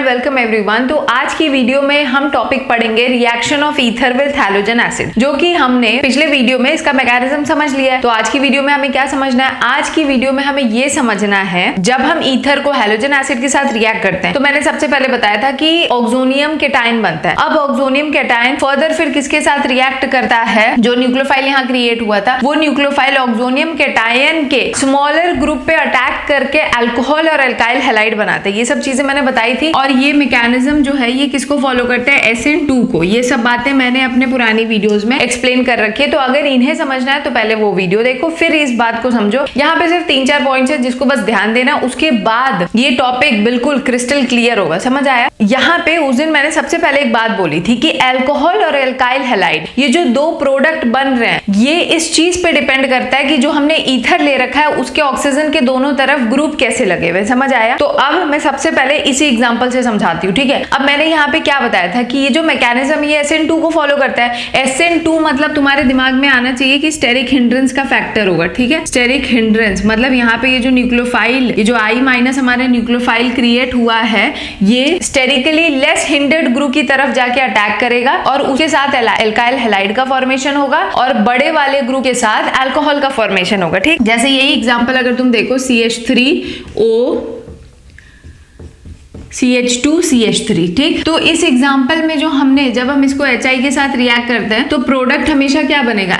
Welcome everyone. तो आज की वीडियो में हम टॉपिक पढ़ेंगे reaction of ether with halogen acid, जो कि हमने पिछले वीडियो में इसका मैकेनिज्म समझ लिया है। तो आज की वीडियो में हमें क्या समझना है? आज की वीडियो में हमें ये समझना है जब हम ईथर को हैलोजन एसिड के साथ रिएक्ट करते हैं तो मैंने सबसे पहले बताया था कि ऑक्सोनियम केटायन बनता है। अब ऑक्सोनियम केटायन फर्दर फिर किसके साथ रिएक्ट करता है? जो न्यूक्लियोफाइल यहाँ क्रिएट हुआ था वो न्यूक्लियोफाइल ऑक्सोनियम केटायन के स्मॉलर ग्रुप पे अटैक करके अल्कोहल और एल्काइल हैलाइड बनाते हैं। ये सब चीजें मैंने बताई थी और ये मैकेनिज्म जो है ये किसको फॉलो करता है? SN2 को। ये सब बातें मैंने अपने पुरानी वीडियोस में एक्सप्लेन कर रखी है, तो अगर इन्हें समझना है तो पहले वो वीडियो देखो फिर इस बात को समझो। यहाँ पे सिर्फ 3-4 पॉइंट्स है जिसको बस ध्यान देना, उसके बाद ये टॉपिक बिल्कुल क्रिस्टल क्लियर होगा। समझ आया? यहाँ पे उस दिन मैंने सबसे पहले एक बात बोली थी कि अल्कोहल और एल्काइल हैलाइड ये जो दो प्रोडक्ट बन रहे हैं ये इस चीज पे डिपेंड करता है कि जो हमने ईथर ले रखा है उसके ऑक्सीजन के दोनों तरफ ग्रुप कैसे लगे हुए। समझ आया? तो अब मैं सबसे पहले इसी एग्जांपल से समझाती हूँ, ठीक है? अब मैंने यहाँ पे क्या बताया था कि ये जो मैकेनिज्म ये SN2 को फॉलो करता है। SN2 मतलब तुम्हारे दिमाग में आना चाहिए कि स्टेरिक हिंड्रेंस का फैक्टर होगा, ठीक है? स्टेरिक हिंड्रेंस मतलब यहाँ पे ये जो न्यूक्लियोफाइल, ये जो I- हमारे न्यूक्लियोफाइल क्रिएट हुआ है ये स्टेरिकली लेस हिंडर्ड ग्रुप की तरफ जाके अटैक करेगा और उसके साथ एल्काइल हैलाइड का फॉर्मेशन होगा और बड़े वाले ग्रुप के साथ अल्कोहल का फॉर्मेशन होगा, ठीक? जैसे यही एग्जांपल अगर तुम देखो CH3O CH2CH3, ठीक? तो इस एग्जांपल में जो हमने जब हम इसको HI के साथ रिएक्ट करते हैं तो प्रोडक्ट हमेशा क्या बनेगा?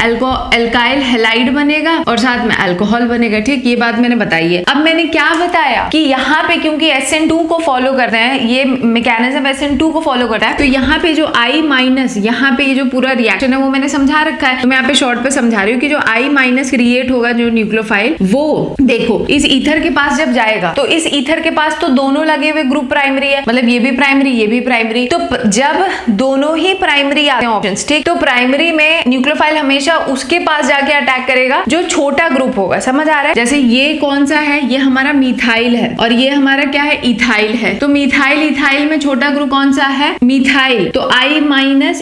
एल्काइल हैलाइड बनेगा और साथ में अल्कोहल बनेगा, ठीक? ये बात मैंने बताई है। अब मैंने क्या बताया कि यहाँ पे क्योंकि SN2 को फॉलो करते हैं, ये मैकेनिज्म SN2 को फॉलो करता है, तो यहाँ पे जो I- यहाँ पे ये जो पूरा रिएक्शन है वो मैंने समझा रखा है। तो मैं यहाँ पे शॉर्ट पे समझा रही हूँ कि जो I- क्रिएट होगा जो न्यूक्लियोफाइल, वो देखो इस ईथर के पास जब जाएगा तो इस ईथर के पास तो दोनों लगे हुए ग्रुप प्राइमरी है, मतलब ये भी प्राइमरी ये भी प्राइमरी। तो जब दोनों ही प्राइमरी आते हैं ऑप्शंस, ठीक? तो प्राइमरी में न्यूक्लियोफाइल हमेशा उसके पास जाके अटैक करेगा जो छोटा ग्रुप होगा। समझ आ रहा है? जैसे ये कौन सा है? ये हमारा मिथाइल है और ये हमारा क्या है? इथाइल है। तो मिथाइल इथाइल में छोटा ग्रुप कौन सा है? मिथाइल। तो I-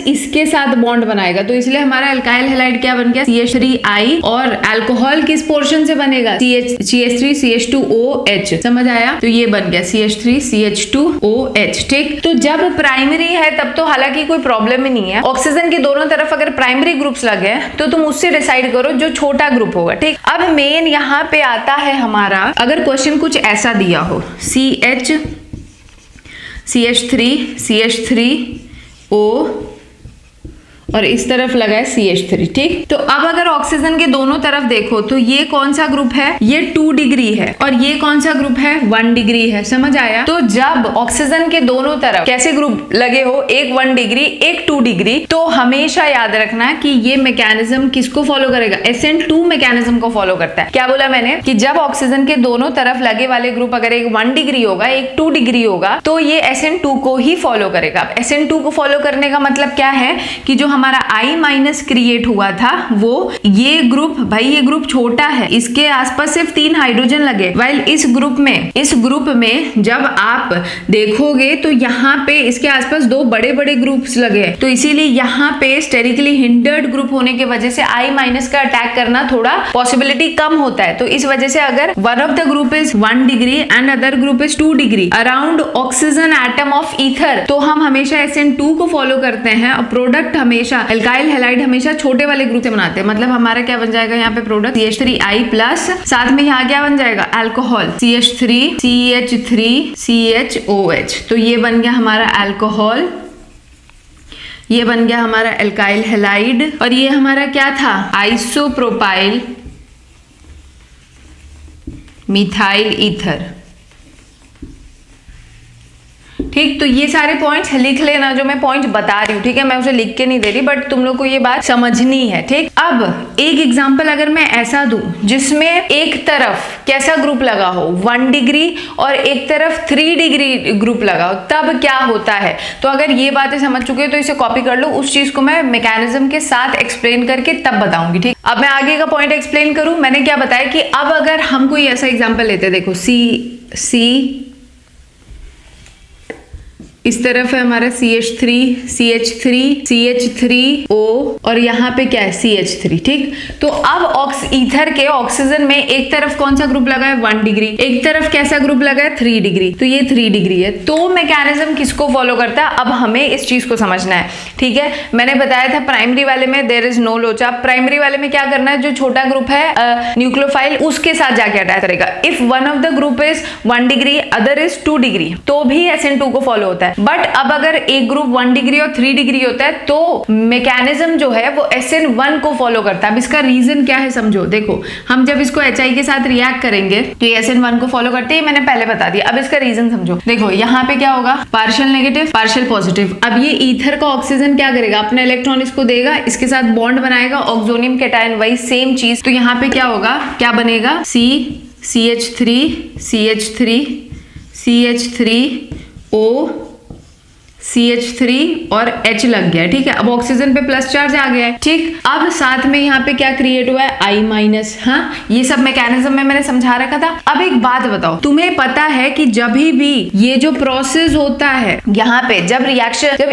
इसके साथ बॉन्ड बनाएगा, तो इसलिए हमारा एल्काइल हैलाइड क्या बन गया? CH3I। और अल्कोहल किस पोर्शन से बनेगा? CH3CH2OH। समझ आया? तो ये बन गया CH3CH2OH, ठीक? तो जब प्राइमरी है तब तो हालांकि कोई प्रॉब्लम ही नहीं है। ऑक्सीजन के दोनों तरफ अगर प्राइमरी ग्रुप्स लगे तो तुम उससे डिसाइड करो जो छोटा ग्रुप होगा, ठीक? अब मेन यहाँ पे आता है हमारा, अगर क्वेश्चन कुछ ऐसा दिया हो CH3CH3O और इस तरफ लगा है CH3, ठीक? तो अब अगर ऑक्सीजन के दोनों तरफ देखो तो ये कौन सा ग्रुप है? ये 2 डिग्री है और ये कौन सा ग्रुप है? 1 डिग्री है। समझ आया? तो जब ऑक्सीजन के दोनों तरफ कैसे ग्रुप लगे हो, एक 1 डिग्री एक 2 डिग्री, तो हमेशा याद रखना कि ये मैकेनिज्म किसको फॉलो करेगा? SN2 मैकेनिज्म को फॉलो करता है। क्या बोला मैंने? कि जब ऑक्सीजन के दोनों तरफ लगे वाले ग्रुप अगर एक 1 डिग्री होगा एक 2 डिग्री होगा तो ये SN2 को ही फॉलो करेगा। SN2 को फॉलो करने का मतलब क्या है कि जो हमारा I- क्रिएट हुआ था वो ये ग्रुप, भाई ये ग्रुप छोटा है, इसके आसपास सिर्फ 3 हाइड्रोजन लगे, वाइल इस ग्रुप में जब आप देखोगे तो यहाँ पे इसके आसपास 2 बड़े बड़े ग्रुप्स लगे हैं। तो इसीलिए यहाँ पे स्टेरिकली हिंडर्ड ग्रुप होने की वजह से I- का अटैक करना थोड़ा पॉसिबिलिटी कम होता है। तो इस वजह से अगर one of the group is 1 degree and other group is 2 degree around oxygen atom of ether, तो हम हमेशा SN2 को फॉलो करते हैं और प्रोडक्ट हमेशा एल्काइल हैलाइड हमेशा छोटे वाले ग्रुप से बनाते हैं। मतलब हमारा क्या बन जाएगा यहाँ पे प्रोडक्ट? CH3I प्लस साथ में यहाँ क्या बन जाएगा? Alcohol CH3CH3CHOH। तो ये बन गया हमारा अल्कोहल, ये बन गया हमारा एल्काइल हैलाइड और ये हमारा क्या था? आइसोप्रोपाइल मिथाइल ईथर, ठीक? तो ये सारे पॉइंट्स लिख लेना जो मैं पॉइंट बता रही हूँ, ठीक है? मैं उसे लिख के नहीं दे रही बट तुम लोग को ये बात समझनी है, ठीक? अब एक एग्जांपल अगर मैं ऐसा दूं जिसमें एक तरफ कैसा ग्रुप लगा हो 1 डिग्री और एक तरफ 3 डिग्री ग्रुप लगा हो, तब क्या होता है? तो अगर ये बातें समझ चुके हो तो इसे कॉपी कर लो, उस चीज को मैं मैकेनिज्म के साथ एक्सप्लेन करके तब बताऊंगी, ठीक? अब मैं आगे का पॉइंट एक्सप्लेन करूं। मैंने क्या बताया कि अब अगर हम कोई ऐसा एग्जाम्पल लेते, देखो इस तरफ है हमारा CH3 CH3 CH3O और यहाँ पे क्या है CH3। ठीक, तो अब ईथर के ऑक्सीजन में एक तरफ कौन सा ग्रुप लगा है 1 डिग्री, एक तरफ कैसा ग्रुप लगा है 3 डिग्री, तो ये 3 डिग्री है। तो मैकेनिज्म किसको फॉलो करता है, अब हमें इस चीज को समझना है। ठीक है, मैंने बताया था प्राइमरी वाले में देयर इज नो लोचा। प्राइमरी वाले में क्या करना है, जो छोटा ग्रुप है न्यूक्लियोफाइल उसके साथ जाके अटैक करेगा। If one of the group is 1 degree other is 2 degree तो भी SN2 को फॉलो होता है। बट अब अगर एक ग्रुप 1 डिग्री और 3 डिग्री होता है तो मैकेनिज्म जो है वो SN1 को फॉलो करता है। अब इसका रीजन क्या है समझो, देखो हम जब इसको HI के साथ रिएक्ट करेंगे तो ये SN1 को फॉलो करते हैं, मैंने पहले बता दिया। अब इसका रीजन समझो, देखो यहाँ पे क्या होगा, पार्शियल नेगेटिव पार्शियल पॉजिटिव। अब ये ईथर का ऑक्सीजन क्या करेगा, अपना इलेक्ट्रॉन इसको देगा, इसके साथ बॉन्ड बनाएगा, ऑक्सोनियम कैटायन वही सेम चीज। तो यहाँ पे क्या होगा, क्या बनेगा CH3 CH3 CH3O CH3 और H लग गया। ठीक है, अब ऑक्सीजन पे प्लस चार्ज आ गया है। ठीक, अब साथ में यहाँ पे क्या क्रिएट हुआ है I-। हाँ, ये सब मैकेनिज्म में मैंने समझा रखा था। अब एक बात बताओ, तुम्हें पता है कि जब भी ये जो प्रोसेस होता है यहाँ पे, जब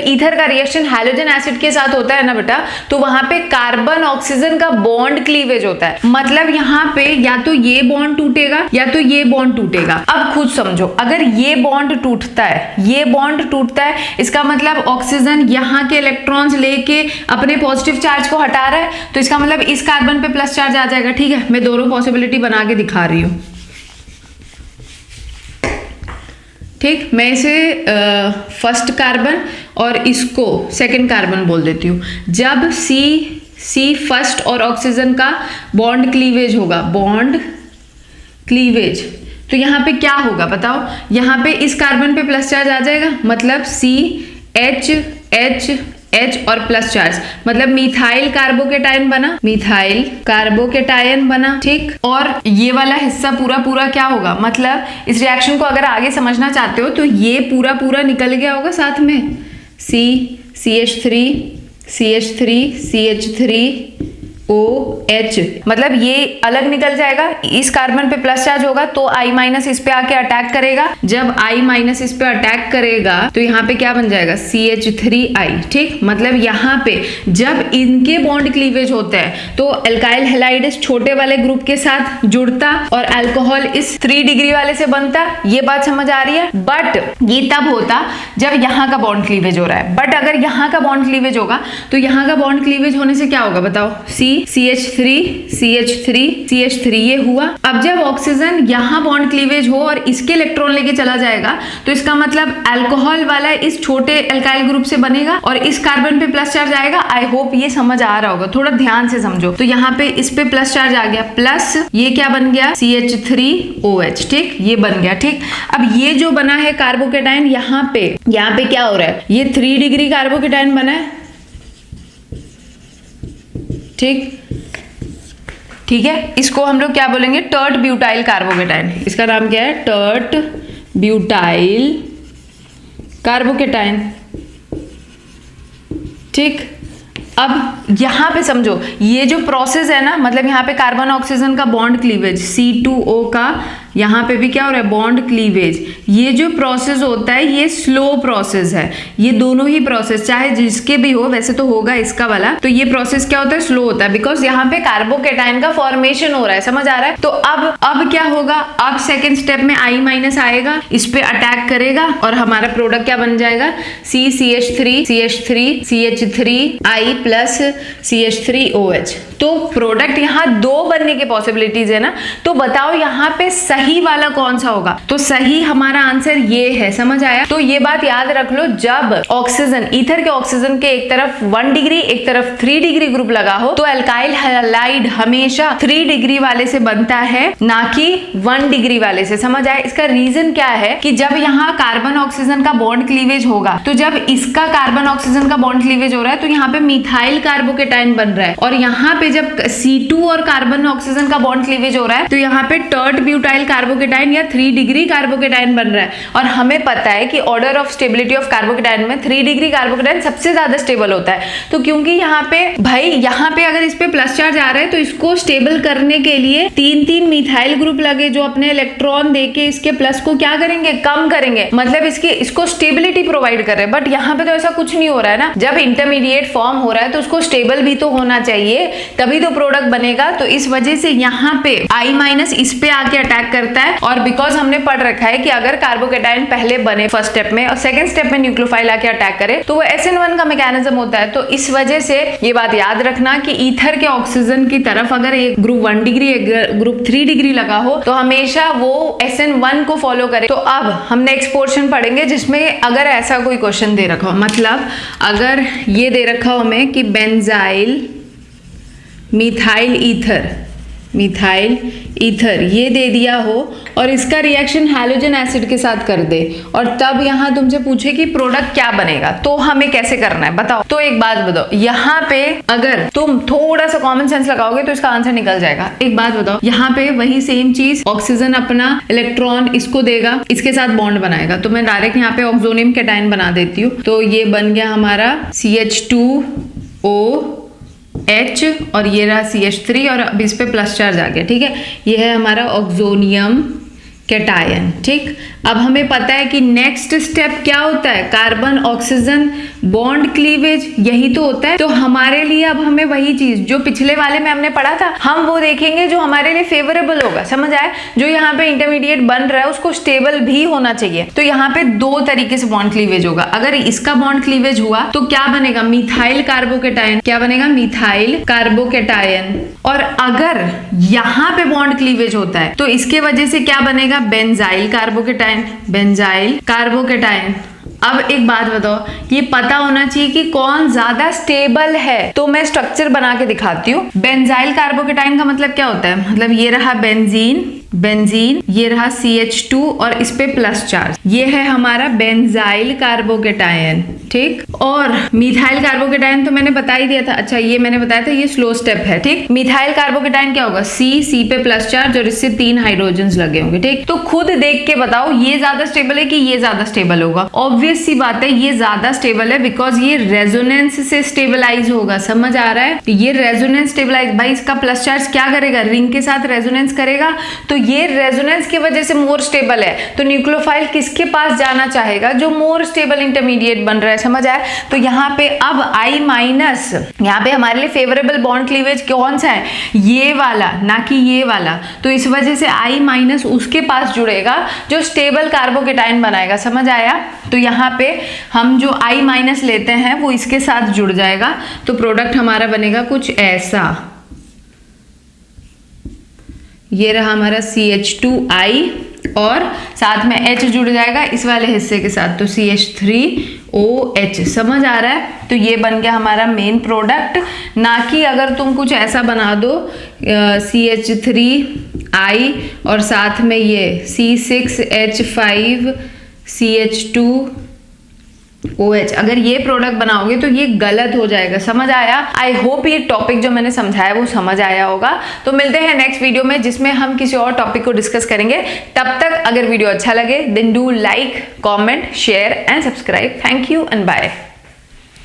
ईथर का रिएक्शन हैलोजन एसिड के साथ होता है ना बेटा, तो वहां पे कार्बन ऑक्सीजन का बॉन्ड क्लीवेज होता है। मतलब यहाँ पे या तो ये बॉन्ड टूटेगा या तो ये बॉन्ड टूटेगा। अब खुद समझो, अगर ये बॉन्ड टूटता है, ये बॉन्ड टूटता है, इसका मतलब ऑक्सीजन यहाँ के इलेक्ट्रॉन्स लेके अपने पॉजिटिव चार्ज को हटा रहा है, तो इसका मतलब इस कार्बन पे प्लस चार्ज आ जाएगा। ठीक है, मैं दोनों पॉसिबिलिटी बना के दिखा रही हूँ। ठीक, मैं इसे फर्स्ट कार्बन और इसको सेकंड कार्बन बोल देती हूँ। जब C फर्स्ट और ऑक्सीजन का बॉन्ड क्लीवेज होगा, बॉन्ड क्लीवेज, तो यहाँ पे क्या होगा बताओ, यहाँ पे इस कार्बन पे प्लस चार्ज आ जाएगा, मतलब CH और प्लस चार्ज, मतलब मिथाइल कार्बोकेटायन बना, मिथाइल कार्बोकेटायन बना। ठीक, और ये वाला हिस्सा पूरा क्या होगा, मतलब इस रिएक्शन को अगर आगे समझना चाहते हो तो ये पूरा निकल गया होगा साथ में CH3 OH, मतलब ये अलग निकल जाएगा, इस कार्बन पे प्लस चार्ज होगा तो I- इस पे आके अटैक करेगा। जब I- इस पे अटैक करेगा तो यहाँ पे क्या बन जाएगा CH3I। ठीक, मतलब यहाँ पे जब इनके बॉन्ड क्लीवेज होता है तो अल्काइल हैलाइड इस छोटे वाले ग्रुप के साथ जुड़ता और अल्कोहल इस 3 डिग्री वाले से बनता। ये बात समझ आ रही है। बट ये तब होता जब यहाँ का बॉन्ड क्लीवेज हो रहा है। बट अगर यहाँ का बॉन्ड क्लीवेज होगा तो यहाँ का बॉन्ड क्लीवेज होने से क्या होगा बताओ, CH3 ये हुआ। अब जब ऑक्सीजन यहाँ बॉन्ड क्लीवेज हो और इसके इलेक्ट्रॉन लेके चला जाएगा तो इसका मतलब अल्कोहल वाला इस छोटे अल्काइल ग्रुप से बनेगा और इस कार्बन पे प्लस चार्ज आएगा। आई होप ये समझ आ रहा होगा, थोड़ा ध्यान से समझो। तो यहाँ पे इस पे प्लस चार्ज आ गया, प्लस ये क्या बन गया CH3OH। ठीक, ये बन गया। ठीक, अब ये जो बना है कार्बोकेटायन, यहाँ पे क्या हो रहा है, ये 3 डिग्री कार्बोकेटायन बना है। ठीक है, इसको हम लोग क्या बोलेंगे, टर्ट ब्यूटाइल कार्बोकेटायन। इसका नाम क्या है, टर्ट ब्यूटाइल कार्बोकेटायन। ठीक, अब यहाँ पे समझो, ये जो प्रोसेस है ना, मतलब यहाँ पे कार्बन ऑक्सीजन का बॉन्ड क्लीवेज, C2O का यहाँ पे भी क्या हो रहा है, बॉन्ड क्लीवेज। ये जो प्रोसेस होता है ये स्लो प्रोसेस है। ये दोनों ही प्रोसेस चाहे जिसके भी हो, वैसे तो होगा इसका वाला, तो ये प्रोसेस क्या होता है, स्लो होता है, बिकॉज यहाँ पे कार्बोकेटायन का फॉर्मेशन हो रहा है। समझ आ रहा है। तो अब क्या होगा, अब सेकेंड स्टेप में I- आएगा, इस पे अटैक करेगा और हमारा प्रोडक्ट क्या बन जाएगा, CH3I प्लस CH3OH। तो प्रोडक्ट यहाँ 2 बनने के पॉसिबिलिटीज है ना। तो बताओ यहाँ पे सही वाला कौन सा होगा, तो सही हमारा आंसर ये है। समझ आया। तो ये बात याद रख लो, जब ऑक्सीजन ईथर के ऑक्सीजन के एक तरफ 1 डिग्री एक तरफ 3 डिग्री ग्रुप लगा हो तो अल्काइल हैलाइड हमेशा 3 डिग्री वाले से बनता है, ना कि 1 डिग्री वाले से। समझ आया। इसका रीजन क्या है कि जब यहाँ कार्बन ऑक्सीजन का बॉन्ड क्लीवेज होगा, तो जब इसका कार्बन ऑक्सीजन का बॉन्ड क्लीवेज हो रहा है तो यहाँ पे मिथाइल कार्बोकेटायन बन रहा है, और यहाँ पे जब C2 और कार्बन ऑक्सीजन का बॉन्ड क्लीवेज हो रहा है तो यहाँ पे टर्ट ब्यूटाइल कार्बोकेटायन या 3 डिग्री कार्बोकेटायन बन रहा है और हमें पता है कि order of stability of carbocation में 3 डिग्री कार्बोकेटायन सबसे ज्यादा स्टेबल होता है। तो क्योंकि यहाँ पे भाई यहाँ पे अगर इस पे प्लस चार्ज आ रहा है तो इसको स्टेबल करने के लिए 3-3 मिथाइल ग्रुप लगे जो अपने इलेक्ट्रॉन देके इसके प्लस को क्या करेंगे, कम करेंगे, मतलब इसको स्टेबिलिटी प्रोवाइड कर रहे हैं। बट यहाँ पे तो ऐसा कुछ नहीं हो रहा है ना। जब इंटरमीडिएट फॉर्म हो रहा है तो उसको स्टेबल भी तो होना चाहिए, तभी तो प्रोडक्ट बनेगा। तो इस वजह से यहाँ पे I- इस पे आके अटैक करता है और बिकॉज हमने पढ़ रखा है कि अगर कार्बोकेटायन पहले बने फर्स्ट स्टेप में और सेकंड स्टेप में न्यूक्लियोफाइल आके अटैक करे तो वो SN1 का मैकेनिज्म होता है। तो इस वजह से ये बात याद रखना कि ईथर के ऑक्सीजन की तरफ अगर एक ग्रुप 1 डिग्री एक ग्रुप 3 डिग्री लगा हो तो हमेशा वो SN1 को फॉलो करे। तो अब हम नेक्स्ट पोर्शन पढ़ेंगे जिसमें अगर ऐसा कोई क्वेश्चन दे रखा हो, मतलब अगर ये दे रखा हो हमें कि बेंजाइल मिथाइल ईथर ये दे दिया हो और इसका रिएक्शन हैलोजन एसिड के साथ कर दे और तब यहाँ तुमसे पूछे कि प्रोडक्ट क्या बनेगा, तो हमें कैसे करना है बताओ। तो एक बात बताओ, यहाँ पे अगर तुम थोड़ा सा कॉमन सेंस लगाओगे तो इसका आंसर निकल जाएगा। एक बात बताओ, यहाँ पे वही सेम चीज, ऑक्सीजन अपना इलेक्ट्रॉन इसको देगा, इसके साथ बॉन्ड बनाएगा। तो मैं डायरेक्ट यहाँ पे ऑक्सोनियम कैटायन बना देती हूँ। तो ये बन गया हमारा CH2O H और ये रहा CH3 और अब इस पे प्लस चार्ज आ गया। ठीक है, ये है हमारा ऑक्सोनियम कैटायन। ठीक, अब हमें पता है कि नेक्स्ट स्टेप क्या होता है, कार्बन ऑक्सीजन बॉन्ड क्लीवेज, यही तो होता है। तो हमारे लिए अब हमें वही चीज जो पिछले वाले में हमने पढ़ा था हम वो देखेंगे जो हमारे लिए फेवरेबल होगा। समझ आए, जो यहाँ पे इंटरमीडिएट बन रहा है उसको स्टेबल भी होना चाहिए। तो यहाँ पे 2 तरीके से बॉन्ड क्लीवेज होगा। अगर इसका बॉन्ड क्लीवेज हुआ तो क्या बनेगा, मिथाइल कार्बोकेटायन। क्या बनेगा, मिथाइल कार्बोकेटायन। और अगर यहाँ पे बॉन्ड क्लीवेज होता है तो इसके वजह से क्या बनेगा, बेंजाइल कार्बोकेटायन। अब एक बात बताओ, ये पता होना चाहिए कि कौन ज्यादा स्टेबल है। तो मैं स्ट्रक्चर बना के दिखाती हूँ। बेंजाइल कार्बोकेटायन का मतलब क्या होता है, मतलब ये रहा बेंजीन, ये रहा CH2 और इस पे प्लस चार्ज, ये है हमारा बेंजाइल कार्बोकेटायन। ठीक, और मिथाइल कार्बोकेटायन तो मैंने बता ही दिया था। अच्छा, ये मैंने बताया था ये स्लो स्टेप है। ठीक, मिथाइल कार्बोकेटायन क्या होगा, C पे प्लस चार्ज और इससे 3 हाइड्रोजन लगे होंगे। ठीक, तो खुद देख के बताओ ये ज्यादा स्टेबल है कि ये ज्यादा स्टेबल होगा। ऑब्वियस सी बात है ये ज्यादा स्टेबल है बिकॉज ये रेजोनेंस से स्टेबलाइज होगा। समझ आ रहा है, ये रेजोनेंस स्टेबलाइज, भाई इसका प्लस चार्ज क्या करेगा, रिंग के साथ रेजोनेंस करेगा, तो ये रेजोनेंस की वजह से मोर स्टेबल है। तो न्यूक्लियोफाइल किसके पास जाना चाहेगा, जो मोर स्टेबल इंटरमीडिएट बन रहा है। समझ आया, तो यहाँ पे अब I-, यहाँ पे हमारे लिए फेवरेबल बॉन्ड क्लीवेज कौन सा है, ये वाला, ना कि ये वाला। तो इस वजह से I- उसके पास जुड़ेगा जो स्टेबल कार्बोकेटायन बनाएगा। समझ आया, तो यहाँ पे हम जो I- लेते हैं वो इसके साथ जुड़ जाएगा। तो प्रोडक्ट हमारा बनेगा कुछ ऐसा, ये रहा हमारा CH2I और साथ में H जुड़ जाएगा इस वाले हिस्से के साथ, तो CH3OH। समझ आ रहा है, तो ये बन गया हमारा मेन प्रोडक्ट। ना कि अगर तुम कुछ ऐसा बना दो CH3I और साथ में ये C6H5CH2OH, अगर ये प्रोडक्ट बनाओगे तो ये गलत हो जाएगा। समझ आया, आई होप ये टॉपिक जो मैंने समझाया वो समझ आया होगा। तो मिलते हैं नेक्स्ट वीडियो में जिसमें हम किसी और टॉपिक को डिस्कस करेंगे। तब तक अगर वीडियो अच्छा लगे then do like, comment, share and subscribe. Thank you and bye.